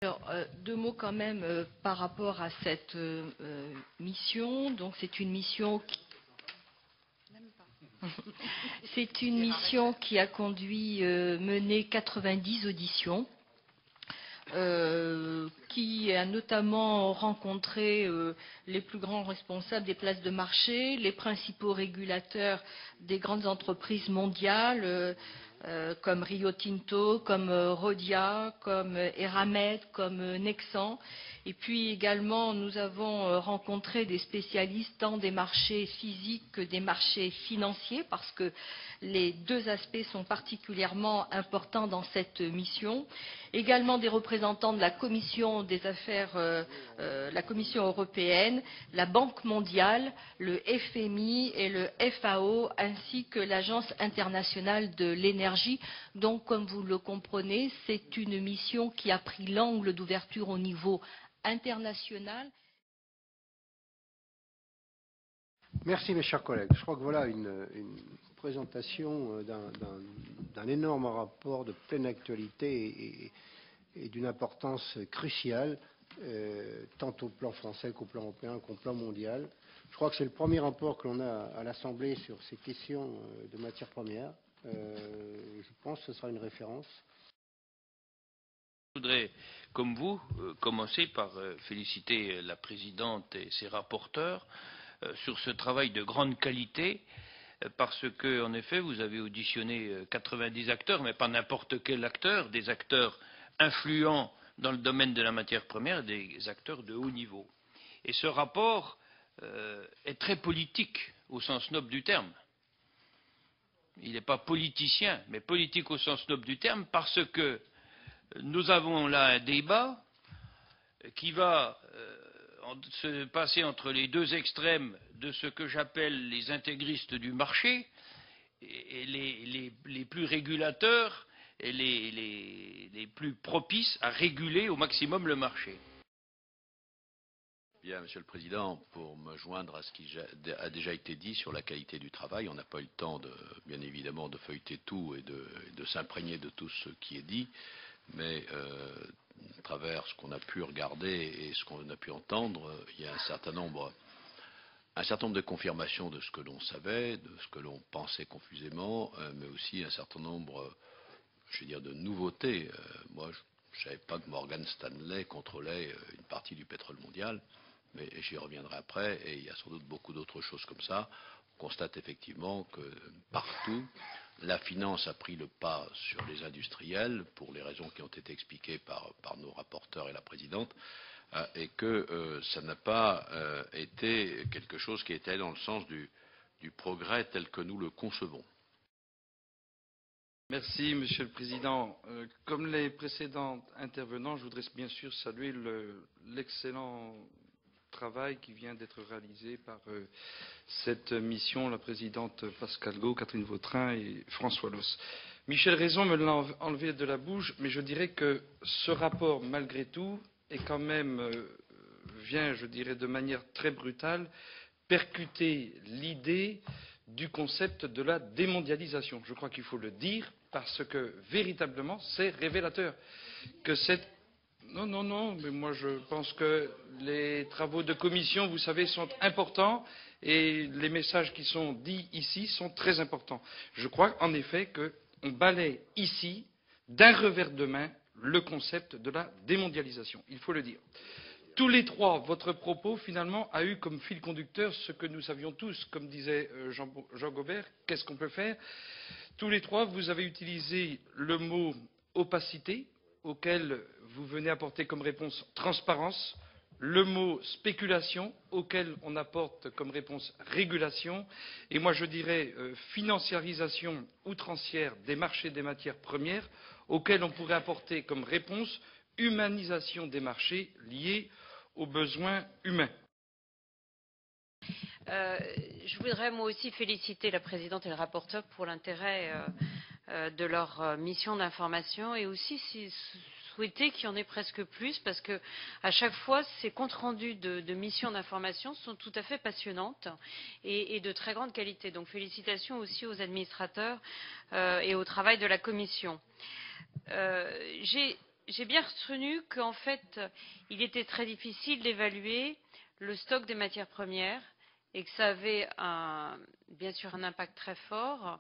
Alors, deux mots quand même par rapport à cette mission. Donc, c'est une mission qui a mené 90 auditions, qui a notamment rencontré les plus grands responsables des places de marché, les principaux régulateurs des grandes entreprises mondiales, comme Rio Tinto, comme Rhodia, comme Eramet, comme Nexan. Et puis également, nous avons rencontré des spécialistes tant des marchés physiques que des marchés financiers, parce que les deux aspects sont particulièrement importants dans cette mission. Également des représentants de la Commission des affaires, la Commission européenne, la Banque mondiale, le FMI et le FAO, ainsi que l'Agence internationale de l'énergie. Donc, comme vous le comprenez, c'est une mission qui a pris l'angle d'ouverture au niveau international. Merci mes chers collègues. Je crois que voilà une présentation d'un énorme rapport de pleine actualité et d'une importance cruciale, tant au plan français qu'au plan européen qu'au plan mondial. Je crois que c'est le premier rapport que l'on a à l'Assemblée sur ces questions de matières premières. Je pense que ce sera une référence. Je voudrais, comme vous, commencer par féliciter la présidente et ses rapporteurs sur ce travail de grande qualité, parce que, en effet, vous avez auditionné 90 acteurs, mais pas n'importe quel acteur, des acteurs influents dans le domaine de la matière première, des acteurs de haut niveau. Et ce rapport est très politique, au sens noble du terme. Il n'est pas politicien, mais politique au sens noble du terme, parce que nous avons là un débat qui va se passer entre les deux extrêmes de ce que j'appelle les intégristes du marché et les plus régulateurs et les plus propices à réguler au maximum le marché. Bien, Monsieur le Président, pour me joindre à ce qui a déjà été dit sur la qualité du travail, on n'a pas eu le temps, bien évidemment, de feuilleter tout et de s'imprégner de tout ce qui est dit, mais à travers ce qu'on a pu regarder et ce qu'on a pu entendre, il y a un certain nombre de confirmations de ce que l'on savait, de ce que l'on pensait confusément, mais aussi un certain nombre, je vais dire, de nouveautés. Moi, je ne savais pas que Morgan Stanley contrôlait une partie du pétrole mondial, mais j'y reviendrai après, et il y a sans doute beaucoup d'autres choses comme ça. On constate effectivement que partout, la finance a pris le pas sur les industriels, pour les raisons qui ont été expliquées par nos rapporteurs et la présidente, et que ça n'a pas été quelque chose qui était dans le sens du progrès tel que nous le concevons. Merci, Monsieur le Président. Comme les précédents intervenants, je voudrais bien sûr saluer l'excellent travail qui vient d'être réalisé par cette mission, la présidente Pascale Got, Catherine Vautrin et François Loos. Michel Raison me l'a enlevé de la bouche, mais je dirais que ce rapport, malgré tout, est quand même, vient, je dirais, de manière très brutale, percuter l'idée du concept de la démondialisation. Je crois qu'il faut le dire, parce que, véritablement, c'est révélateur. Que cette... Non, mais moi je pense que les travaux de commission, vous savez, sont importants et les messages qui sont dits ici sont très importants. Je crois en effet qu'on balaie ici, d'un revers de main, le concept de la démondialisation. Il faut le dire. Tous les trois, votre propos, finalement, a eu comme fil conducteur ce que nous savions tous, comme disait Jean Gobert, qu'est-ce qu'on peut faire? Tous les trois, vous avez utilisé le mot opacité, auquel vous venez apporter comme réponse transparence, le mot spéculation, auquel on apporte comme réponse régulation, et moi je dirais financiarisation outrancière des marchés des matières premières, auquel on pourrait apporter comme réponse humanisation des marchés liés aux besoins humains. Je voudrais moi aussi féliciter la présidente et le rapporteur pour l'intérêt de leur mission d'information et aussi souhaiter qu'il y en ait presque plus parce que à chaque fois ces comptes rendus de missions d'information sont tout à fait passionnantes et de très grande qualité. Donc félicitations aussi aux administrateurs et au travail de la commission. j'ai bien retenu qu'en fait, il était très difficile d'évaluer le stock des matières premières et que ça avait bien sûr un impact très fort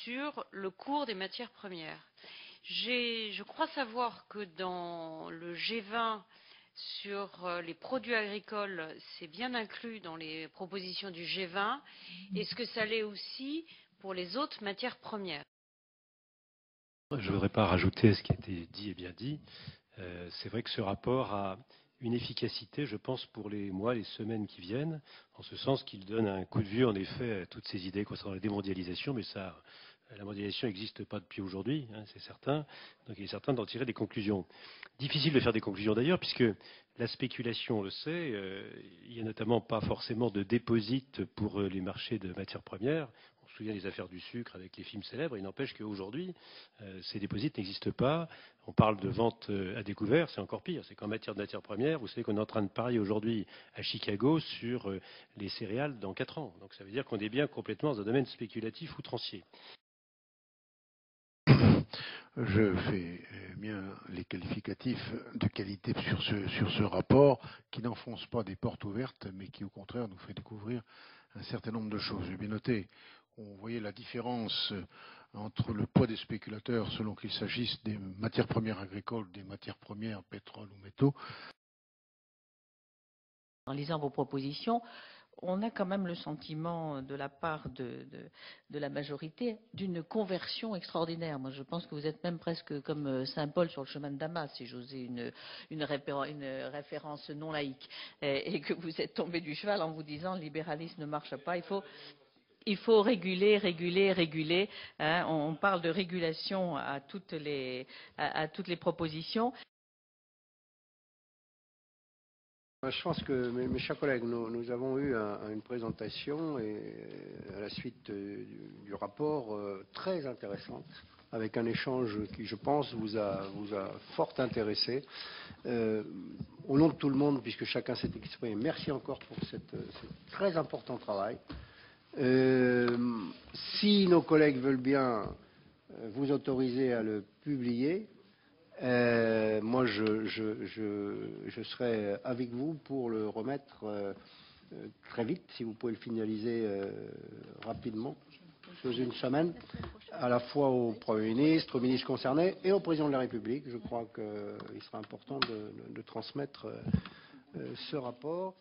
sur le cours des matières premières. Je crois savoir que dans le G20 sur les produits agricoles, c'est bien inclus dans les propositions du G20. Est-ce que ça l'est aussi pour les autres matières premières? Je ne voudrais pas rajouter à ce qui a été dit et bien dit. C'est vrai que ce rapport a une efficacité, je pense, pour les mois, les semaines qui viennent, en ce sens qu'il donne un coup de vue, en effet, à toutes ces idées concernant la démondialisation, mais ça, la mondialisation n'existe pas depuis aujourd'hui, hein, c'est certain, donc il est certain d'en tirer des conclusions. Difficile de faire des conclusions d'ailleurs, puisque la spéculation, on le sait, il n'y a notamment pas forcément de déposit pour les marchés de matières premières. On se souvient des affaires du sucre avec les films célèbres, il n'empêche qu'aujourd'hui, ces déposits n'existent pas. On parle de vente à découvert, c'est encore pire. C'est qu'en matière de matières premières, vous savez qu'on est en train de parier aujourd'hui à Chicago sur les céréales dans 4 ans. Donc ça veut dire qu'on est bien complètement dans un domaine spéculatif outrancier. Je fais bien les qualificatifs de qualité sur ce rapport qui n'enfonce pas des portes ouvertes, mais qui au contraire nous fait découvrir un certain nombre de choses. J'ai bien noté, on voyait la différence entre le poids des spéculateurs selon qu'il s'agisse des matières premières agricoles, des matières premières pétrole ou métaux. En lisant vos propositions, on a quand même le sentiment de la part de la majorité d'une conversion extraordinaire. Moi, je pense que vous êtes même presque comme Saint Paul sur le chemin de Damas, si j'osais une référence non laïque, et que vous êtes tombé du cheval en vous disant le libéralisme ne marche pas, il faut réguler, réguler, réguler. Hein. On parle de régulation à toutes les propositions. Je pense que, mes chers collègues, nous avons eu une présentation et à la suite du rapport très intéressante, avec un échange qui, je pense, vous a fort intéressé. Au nom de tout le monde, puisque chacun s'est exprimé, merci encore pour ce très important travail. Si nos collègues veulent bien vous autoriser à le publier, moi, je serai avec vous pour le remettre très vite, si vous pouvez le finaliser rapidement, sous une semaine, à la fois au Premier ministre, aux ministres concernés et au Président de la République. Je crois qu'il sera important de transmettre ce rapport.